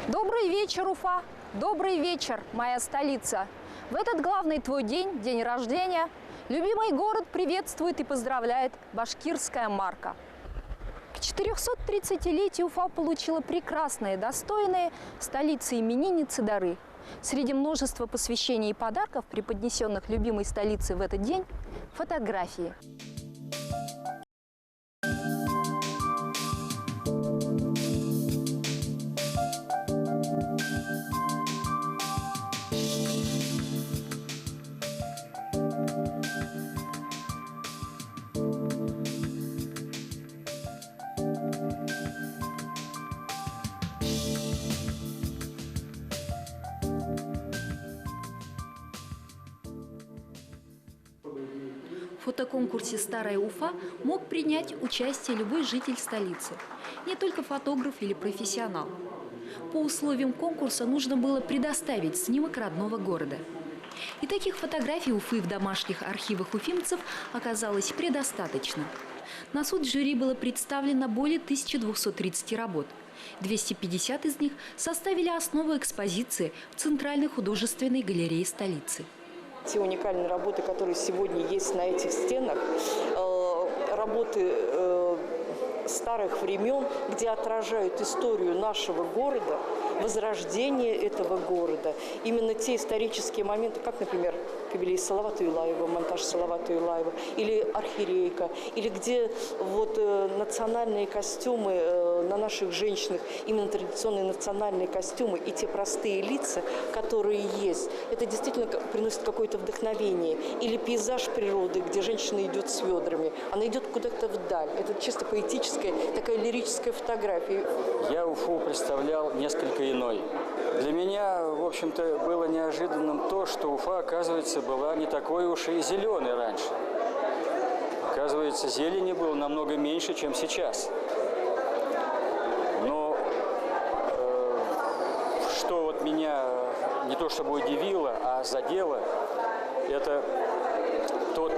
Добрый вечер, Уфа! Добрый вечер, моя столица! В этот главный твой день, день рождения, любимый город приветствует и поздравляет башкирская марка. К 430-летию Уфа получила прекрасные, достойные столицы именинницы дары. Среди множества посвящений и подарков, преподнесенных любимой столице в этот день, фотографии. В фотоконкурсе «Старая Уфа» мог принять участие любой житель столицы, не только фотограф или профессионал. По условиям конкурса нужно было предоставить снимок родного города. И таких фотографий Уфы в домашних архивах уфимцев оказалось предостаточно. На суд жюри было представлено более 1230 работ. 250 из них составили основу экспозиции в Центральной художественной галерее столицы. Те уникальные работы, которые сегодня есть на этих стенах, работы старых времен, где отражают историю нашего города, возрождение этого города. Именно те исторические моменты, как, например, Кабелей Салавата Юлаева, монтаж Салавата Юлаева, или архиерейка, или где вот национальные костюмы на наших женщинах, именно традиционные национальные костюмы и те простые лица, которые есть, это действительно приносит какое-то вдохновение. Или пейзаж природы, где женщина идет с ведрами, она идет куда-то вдаль. Это чисто поэтическая, такая лирическая фотография. Я Уфу представлял несколько иной. Для меня, в общем-то, было неожиданным то, что Уфа, оказывается, была не такой уж и зеленой раньше. Оказывается, зелени было намного меньше, чем сейчас. Но что вот меня не то чтобы удивило, а задело, это тот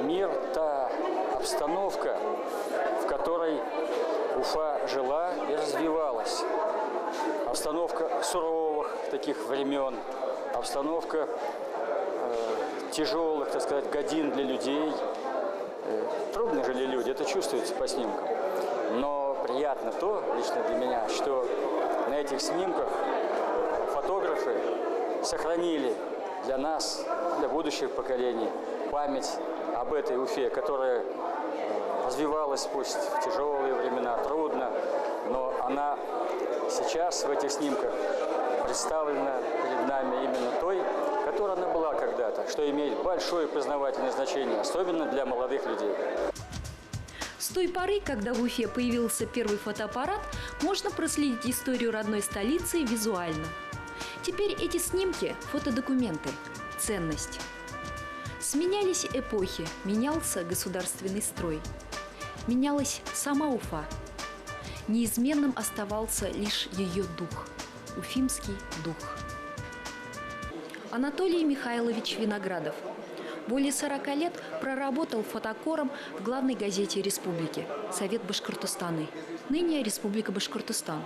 мир, та обстановка, в которой Уфа жила и развивалась. Обстановка суровых таких времен, обстановка тяжелых, так сказать, годин для людей. Трудно жили люди, это чувствуется по снимкам. Но приятно то, лично для меня, что на этих снимках фотографы сохранили для нас, для будущих поколений, память об этой Уфе, которая развивалась пусть в тяжелые времена, трудно, но она сейчас в этих снимках представлена перед нами именно той, которой она была когда-то, что имеет большое познавательное значение, особенно для молодых людей. С той поры, когда в Уфе появился первый фотоаппарат, можно проследить историю родной столицы визуально. Теперь эти снимки – фотодокументы, ценность. Сменялись эпохи, менялся государственный строй. Менялась сама Уфа. Неизменным оставался лишь ее дух – уфимский дух. Анатолий Михайлович Виноградов более 40 лет проработал фотокором в главной газете республики «Совет Башкортостана», ныне Республика Башкортостан.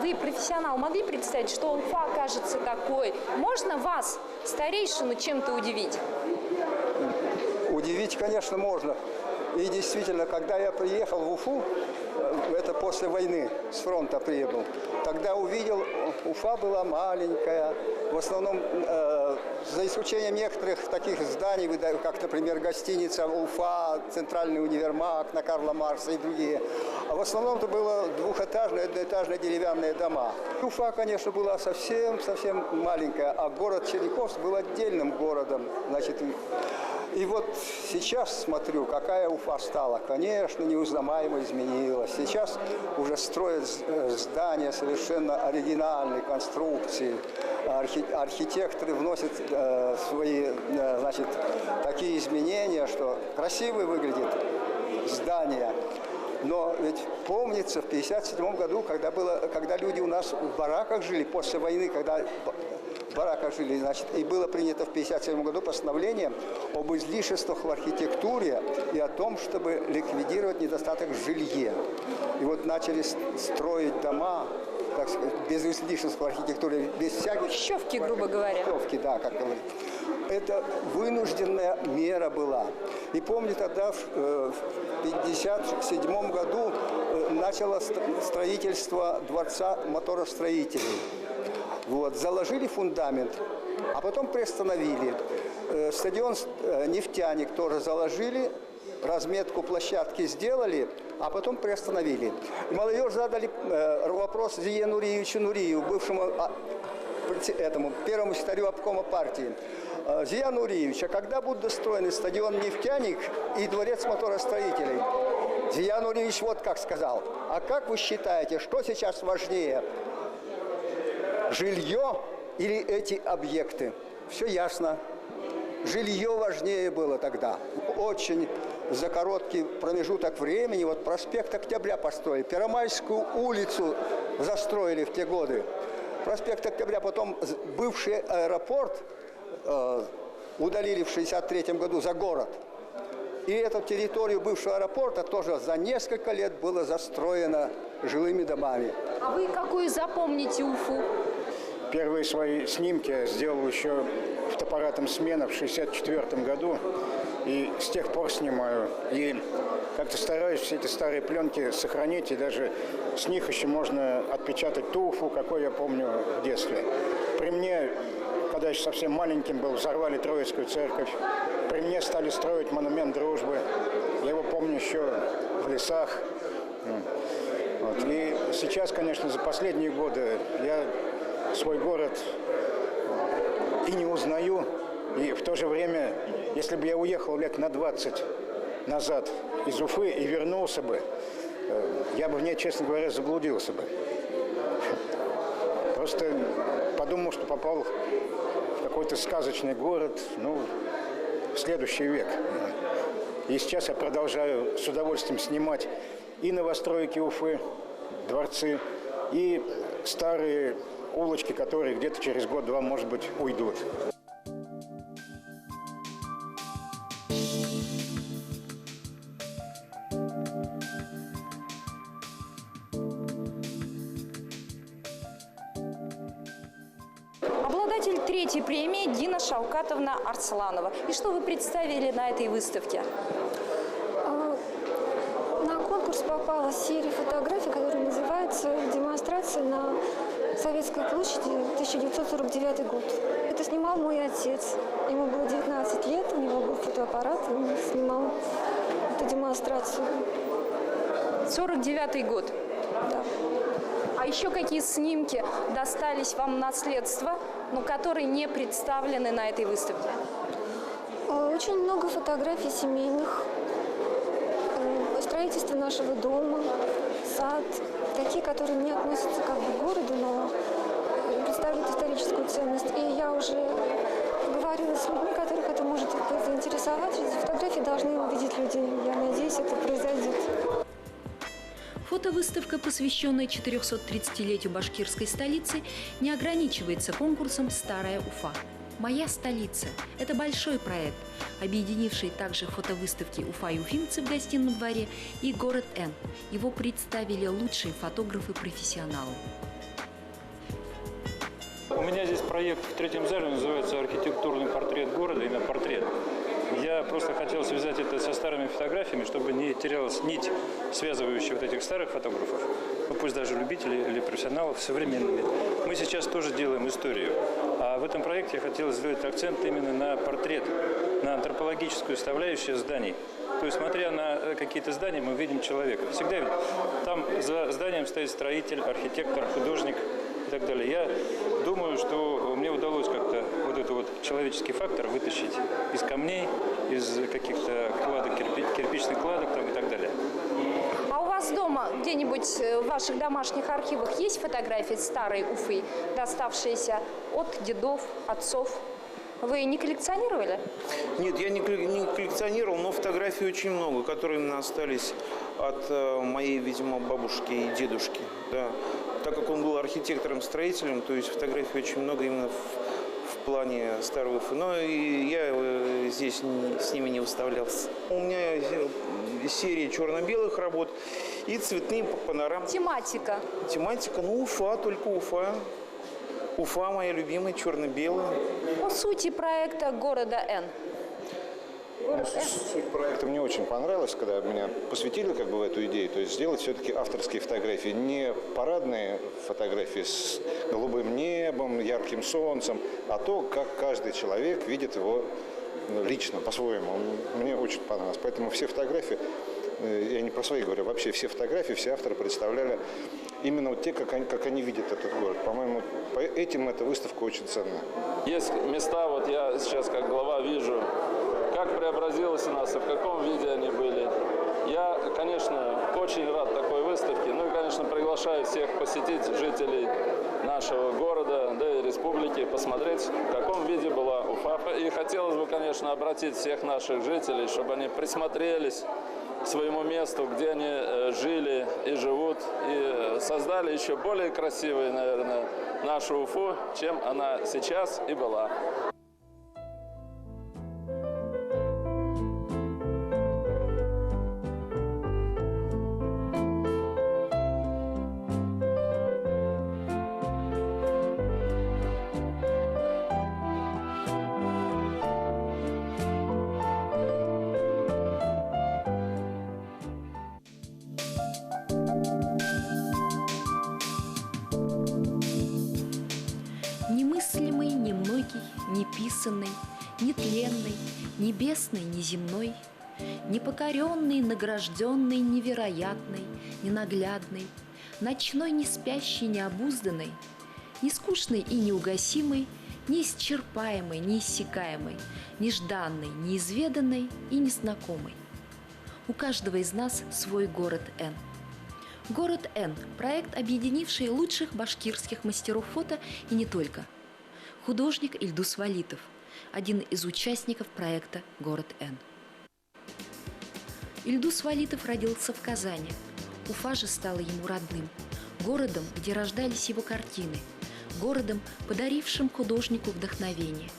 Вы, профессионал, могли представить, что Уфа окажется такой? Можно вас, старейшину, чем-то удивить? Удивить, конечно, можно. И действительно, когда я приехал в Уфу, это после войны, с фронта приехал, тогда увидел, Уфа была маленькая, в основном, за исключением некоторых таких зданий, как, например, гостиница Уфа, Центральный универмаг на Карла Маркса и другие. А в основном это было двухэтажные, одноэтажные деревянные дома. Уфа, конечно, была совсем маленькая, а город Черниковск был отдельным городом. Значит, И вот сейчас смотрю, какая Уфа стала. Конечно, неузнаваемо изменилась. Сейчас уже строят здания совершенно оригинальной конструкции. Архитекторы вносят свои, значит, такие изменения, что красиво выглядит здание. Но ведь помнится, в 1957 году, когда люди у нас в бараках жили, после войны, когда в бараках жили, значит, и было принято в 1957 году постановление об излишествах в архитектуре и о том, чтобы ликвидировать недостаток в жилье. И вот начали строить дома, так сказать, без излишеств в архитектуре, без всяких... Хрущевки, грубо говоря. Хрущевки, да, как говорят. Это вынужденная мера была. И помню, тогда в 1957 году началось строительство дворца моторостроителей. Вот, заложили фундамент, а потом приостановили. Стадион «Нефтяник» тоже заложили, разметку площадки сделали, а потом приостановили. И молодежь задали вопрос Зие Нуриевичу Нуриеву, бывшему первому секретарю обкома партии. Зия Нуриевич, а когда будут достроены стадион «Нефтяник» и дворец моторостроителей? Зия Нуриевич вот как сказал: а как вы считаете, что сейчас важнее? Жилье или эти объекты? Все ясно. Жилье важнее было тогда. Очень за короткий промежуток времени. Вот проспект Октября построили, Первомайскую улицу застроили в те годы. Проспект Октября, потом бывший аэропорт удалили в 1963 году за город. И эту территорию бывшего аэропорта тоже за несколько лет было застроено жилыми домами. А вы какую запомните Уфу? Первые свои снимки я сделал еще фотоаппаратом «Смена» в 1964 году. И с тех пор снимаю. И как-то стараюсь все эти старые пленки сохранить. И даже с них еще можно отпечатать ту Уфу, какой я помню в детстве. При мне, когда я еще совсем маленьким был, взорвали Троицкую церковь. При мне стали строить монумент дружбы. Я его помню еще в лесах. Вот. И сейчас, конечно, за последние годы я свой город и не узнаю. И в то же время, если бы я уехал лет на 20 назад из Уфы и вернулся бы, я бы в ней, честно говоря, заблудился бы. Просто подумал, что попал в какой-то сказочный город, ну, в следующий век. И сейчас я продолжаю с удовольствием снимать и новостройки Уфы, дворцы, и старые улочки, которые где-то через год-два, может быть, уйдут. Обладатель третьей премии Дина Шаукатовна Арсланова. И что вы представили на этой выставке? На конкурс попала серия фотографий, которая называется «Демонстрация на Советской площади, 1949 год». Это снимал мой отец. Ему было 19 лет, у него был фотоаппарат, и он снимал эту демонстрацию. 49-й год. Да. А еще какие снимки достались вам в наследство, но которые не представлены на этой выставке? Очень много фотографий семейных, строительство нашего дома, сад, такие, которые не относятся как бы к городу, но представляют историческую ценность. И я уже говорила с людьми, которых это может заинтересовать. Эти фотографии должны увидеть люди. Я надеюсь, это произойдет. Фотовыставка, посвященная 430-летию башкирской столицы, не ограничивается конкурсом «Старая Уфа». «Моя столица» – это большой проект, объединивший также фотовыставки «Уфа и уфимцы» в Гостином дворе и «Город Н». Его представили лучшие фотографы-профессионалы. У меня здесь проект в третьем зале, называется «Архитектурный портрет города», именно портрет. Я просто хотел связать это со старыми фотографиями, чтобы не терялась нить, связывающая вот этих старых фотографов, ну, пусть даже любителей или профессионалов, с современными. Мы сейчас тоже делаем историю. А в этом проекте я хотел сделать акцент именно на портрет, на антропологическую составляющую зданий. То есть, смотря на какие-то здания, мы видим человека. Всегда видим. Там за зданием стоит строитель, архитектор, художник и так далее. Я думаю, что мне удалось как-то вот этот вот человеческий фактор вытащить из камней, из каких-то кладок, кирпичных кладок там, и так далее. А у вас дома, где-нибудь в ваших домашних архивах, есть фотографии старой Уфы, доставшиеся от дедов, отцов? Вы не коллекционировали? Нет, я не коллекционировал, но фотографий очень много, которые у меня остались от моей, видимо, бабушки и дедушки. Да. Так как он был архитектором-строителем, то есть фотографий очень много именно в плане старой Уфы. Но и я здесь с ними не выставлялся. У меня серия черно-белых работ и цветные панорамы. Тематика? Тематика, ну, Уфа, только Уфа. Уфа моя любимая, черно-белая. По сути проекта города Н. Суть проекта мне очень понравилась, когда меня посвятили как бы в эту идею, то есть сделать все-таки авторские фотографии, не парадные фотографии с голубым небом, ярким солнцем, а то, как каждый человек видит его лично, по-своему. Мне очень понравилось. Поэтому все фотографии, я не про свои говорю, вообще все фотографии, все авторы представляли именно вот те, как они видят этот город. По-моему, этим эта выставка очень ценная. Есть места, вот я сейчас как глава вижу, как преобразилось у нас и в каком виде они были. Я, конечно, очень рад такой выставке. Ну и, конечно, приглашаю всех посетить жителей нашего города, да и республики, посмотреть, в каком виде была Уфа. И хотелось бы, конечно, обратить всех наших жителей, чтобы они присмотрелись к своему месту, где они жили и живут, и создали еще более красивую, наверное, нашу Уфу, чем она сейчас и была. Немыслимый, немногий, неписанный, нетленный, небесный, неземной, непокоренный, награжденный, невероятный, ненаглядный, ночной, неспящий, необузданный, нескучный и неугасимый, неисчерпаемый, неиссякаемый, нежданный, неизведанный и незнакомый. У каждого из нас свой город Н. Город Н – проект, объединивший лучших башкирских мастеров фото и не только. Художник Ильдус Валитов – один из участников проекта «Город Н». Ильдус Валитов родился в Казани. Уфа же стала ему родным, городом, где рождались его картины, городом, подарившим художнику вдохновение.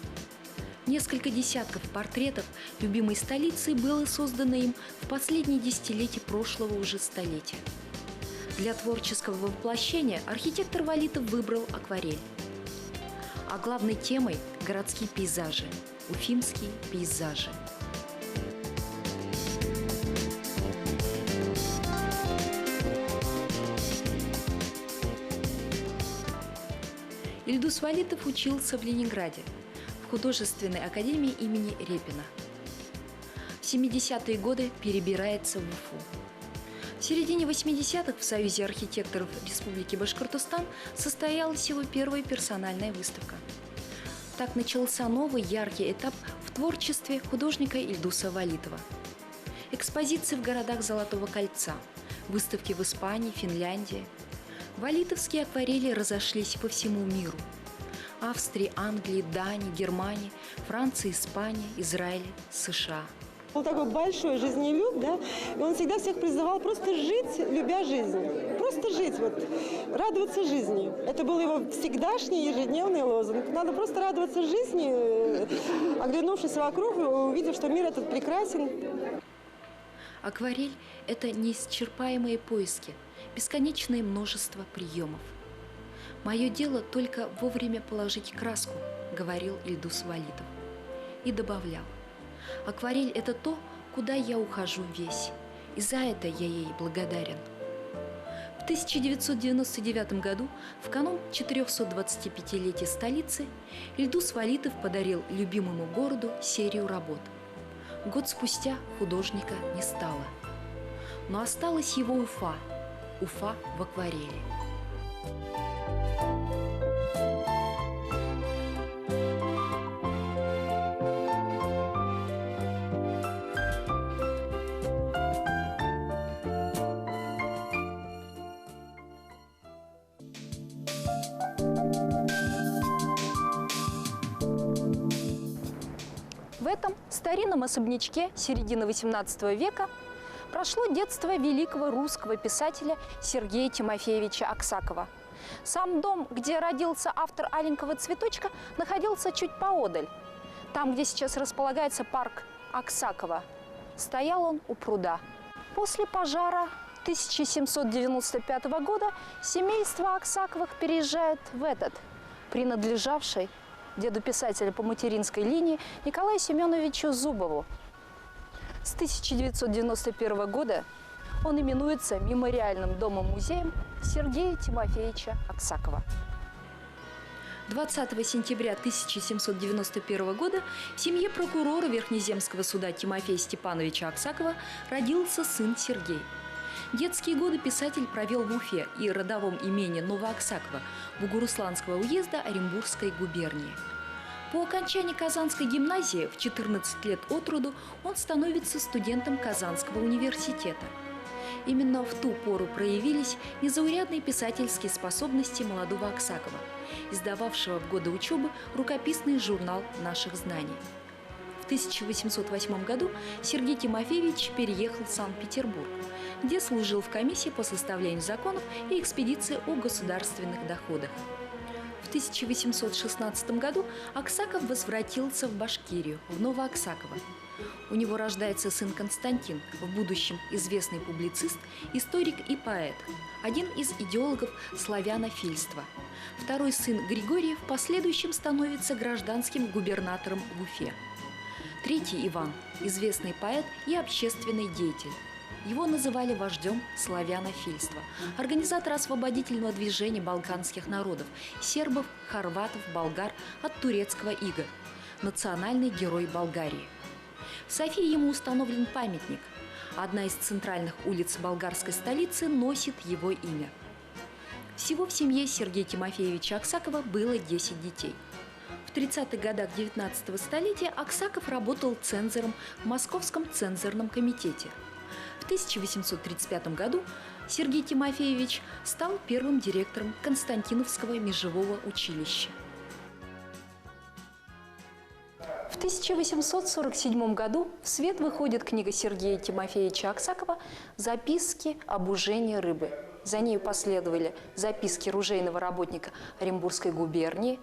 Несколько десятков портретов любимой столицы было создано им в последние десятилетия прошлого уже столетия. Для творческого воплощения архитектор Валитов выбрал акварель. А главной темой – городские пейзажи, уфимские пейзажи. Ильдус Валитов учился в Ленинграде, в художественной академии имени Репина. В 70-е годы перебирается в Уфу. В середине 80-х в Союзе архитекторов Республики Башкортостан состоялась его первая персональная выставка. Так начался новый яркий этап в творчестве художника Ильдуса Валитова. Экспозиции в городах Золотого кольца, выставки в Испании, Финляндии. Валитовские акварели разошлись по всему миру. Австрии, Англии, Дании, Германии, Франции, Испании, Израиле, США. Он такой большой жизнелюб, да, и он всегда всех призывал просто жить, любя жизнь. Просто жить, вот, радоваться жизни. Это был его всегдашний ежедневный лозунг. Надо просто радоваться жизни, оглянувшись вокруг, увидев, что мир этот прекрасен. Акварель – это неисчерпаемые поиски, бесконечное множество приемов. «Мое дело только вовремя положить краску», – говорил Ильдус Валитов. И добавлял: «Акварель – это то, куда я ухожу весь, и за это я ей благодарен». В 1999 году, в канун 425-летия столицы, Ильдус Валитов подарил любимому городу серию работ. Год спустя художника не стало. Но осталась его Уфа. Уфа в акварели. В этом старинном особнячке середины XVIII века прошло детство великого русского писателя Сергея Тимофеевича Аксакова. Сам дом, где родился автор «Аленького цветочка», находился чуть поодаль. Там, где сейчас располагается парк Аксакова, стоял он у пруда. После пожара 1795 года семейство Аксаковых переезжает в этот, принадлежавший деду писателя по материнской линии Николаю Семеновичу Зубову. С 1991 года он именуется мемориальным домом-музеем Сергея Тимофеевича Аксакова. 20 сентября 1791 года в семье прокурора Верхнеземского суда Тимофея Степановича Аксакова родился сын Сергей. Детские годы писатель провел в Уфе и родовом имении Новоаксаково Бугурусланского уезда Оренбургской губернии. По окончании Казанской гимназии в 14 лет от роду он становится студентом Казанского университета. Именно в ту пору проявились незаурядные писательские способности молодого Аксакова, издававшего в годы учебы рукописный журнал «Наших знаний». В 1808 году Сергей Тимофеевич переехал в Санкт-Петербург, где служил в комиссии по составлению законов и экспедиции о государственных доходах. В 1816 году Аксаков возвратился в Башкирию, в Новоаксаково. У него рождается сын Константин, в будущем известный публицист, историк и поэт, один из идеологов славянофильства. Второй сын Григорий в последующем становится гражданским губернатором в Уфе. Третий Иван – известный поэт и общественный деятель. Его называли вождем славянофильства, организатор освободительного движения балканских народов – сербов, хорватов, болгар от турецкого ига, национальный герой Болгарии. В Софии ему установлен памятник. Одна из центральных улиц болгарской столицы носит его имя. Всего в семье Сергея Тимофеевича Аксакова было 10 детей. В 30-х годах 19 столетия Аксаков работал цензором в Московском цензорном комитете. В 1835 году Сергей Тимофеевич стал первым директором Константиновского межевого училища. В 1847 году в свет выходит книга Сергея Тимофеевича Аксакова «Записки об ужении рыбы». За нею последовали записки ружейного работника Оренбургской губернии,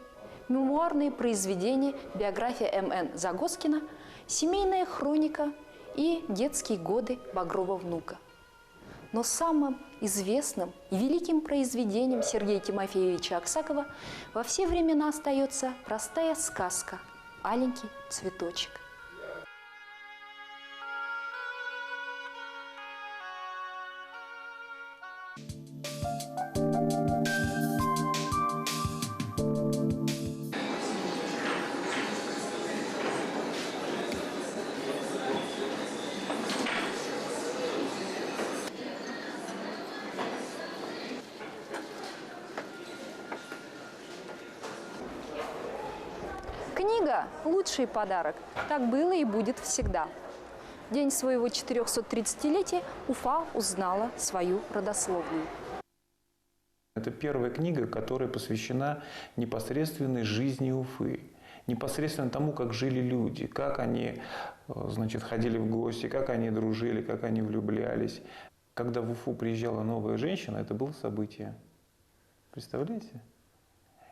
мемуарные произведения, биография М.Н. Загоскина, семейная хроника и детские годы Багрова внука. Но самым известным и великим произведением Сергея Тимофеевича Аксакова во все времена остается простая сказка «Аленький цветочек». Книга – лучший подарок. Так было и будет всегда. В день своего 430-летия Уфа узнала свою родословную. Это первая книга, которая посвящена непосредственной жизни Уфы. Непосредственно тому, как жили люди, как они, значит, ходили в гости, как они дружили, как они влюблялись. Когда в Уфу приезжала новая женщина, это было событие. Представляете?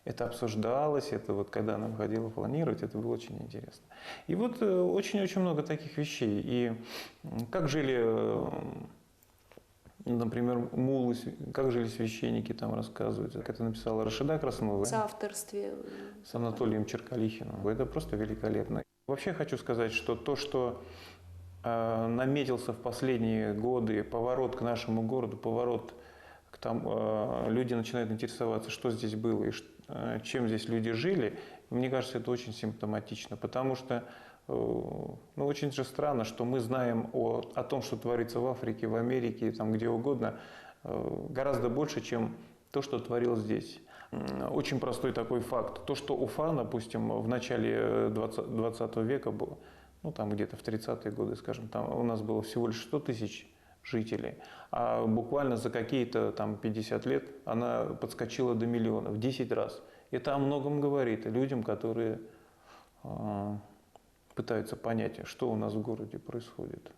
Это обсуждалось, это вот когда она выходила планировать, это было очень интересно. И вот очень-очень много таких вещей. И как жили, например, муллы, как жили священники, там рассказывают. Как это написала Рашида Краснова. В соавторстве. С Анатолием Черкалихиным. Это просто великолепно. Вообще хочу сказать, что то, что наметился в последние годы, поворот к нашему городу, поворот к тому, люди начинают интересоваться, что здесь было и чем здесь люди жили, мне кажется, это очень симптоматично, потому что очень же странно, что мы знаем о том, что творится в Африке, в Америке, там где угодно, гораздо больше, чем то, что творилось здесь. Очень простой такой факт. То, что Уфа, допустим, в начале 20 века было, там где-то в 30-е годы, скажем, там у нас было всего лишь 100 тысяч жителей, а буквально за какие-то там 50 лет она подскочила до миллиона, в 10 раз. Это о многом говорит людям, которые пытаются понять, что у нас в городе происходит.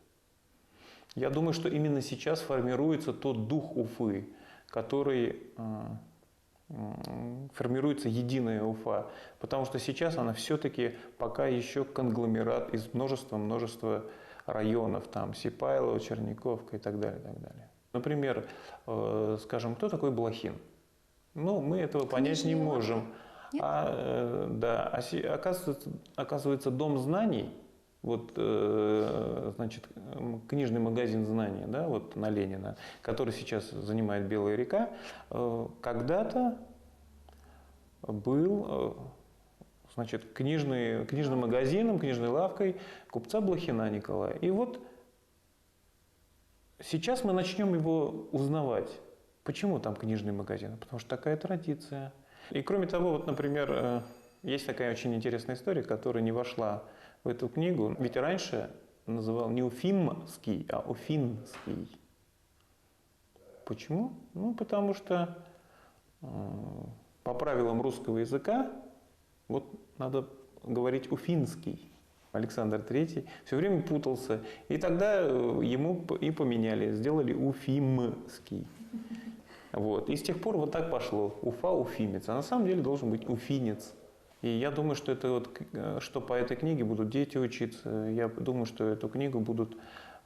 Я думаю, что именно сейчас формируется тот дух Уфы, который формируется единая Уфа, потому что сейчас она все-таки пока еще конгломерат из множества районов, там Сипайлово, Черниковка и так далее, и так далее. Например, скажем, кто такой Блохин? Мы этого понять не можем. Оказывается, Дом знаний, книжный магазин знаний, на Ленина, который сейчас занимает Белая река, когда-то был книжным магазином, книжной лавкой купца Блохина Николая. И сейчас мы начнем его узнавать. Почему там книжный магазин? Потому что такая традиция. И кроме того, например, есть такая очень интересная история, которая не вошла в эту книгу. Ведь раньше называл не Уфимский, а Уфинский. Почему? Потому что по правилам русского языка надо говорить Уфинский. Александр III все время путался. И тогда ему и поменяли, сделали Уфимский. И с тех пор так пошло. Уфа, уфимец. А на самом деле должен быть уфинец. И я думаю, что что по этой книге будут дети учиться. Я думаю, что эту книгу будут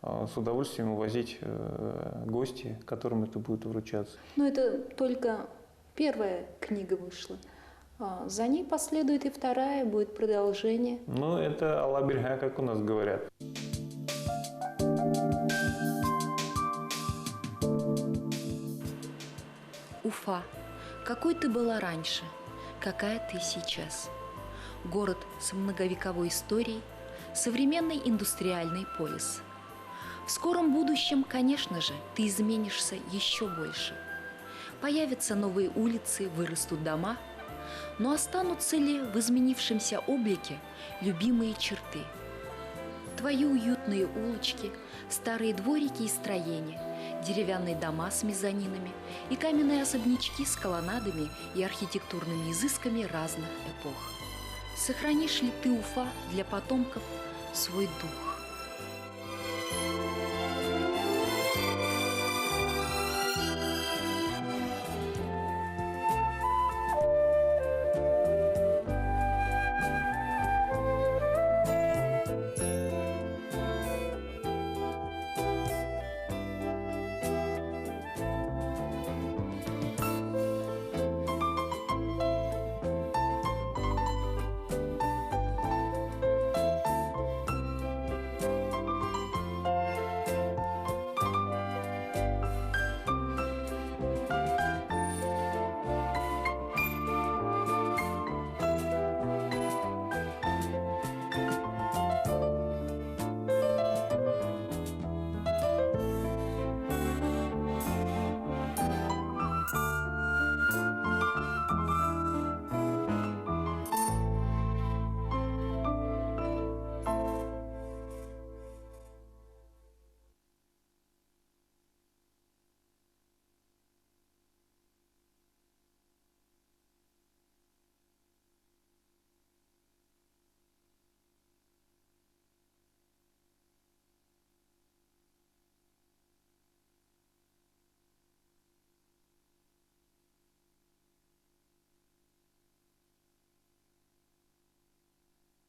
с удовольствием увозить гости, которым это будет вручаться. Но это только первая книга вышла. За ней последует и вторая, будет продолжение. Это Алла-Берга, как у нас говорят. Уфа. Какой ты была раньше, какая ты сейчас. Город с многовековой историей, современный индустриальный пояс. В скором будущем, конечно же, ты изменишься еще больше. Появятся новые улицы, вырастут дома, но останутся ли в изменившемся облике любимые черты? Твои уютные улочки, старые дворики и строения, деревянные дома с мезонинами и каменные особнячки с колоннадами и архитектурными изысками разных эпох. Сохранишь ли ты, Уфа, для потомков свой дух?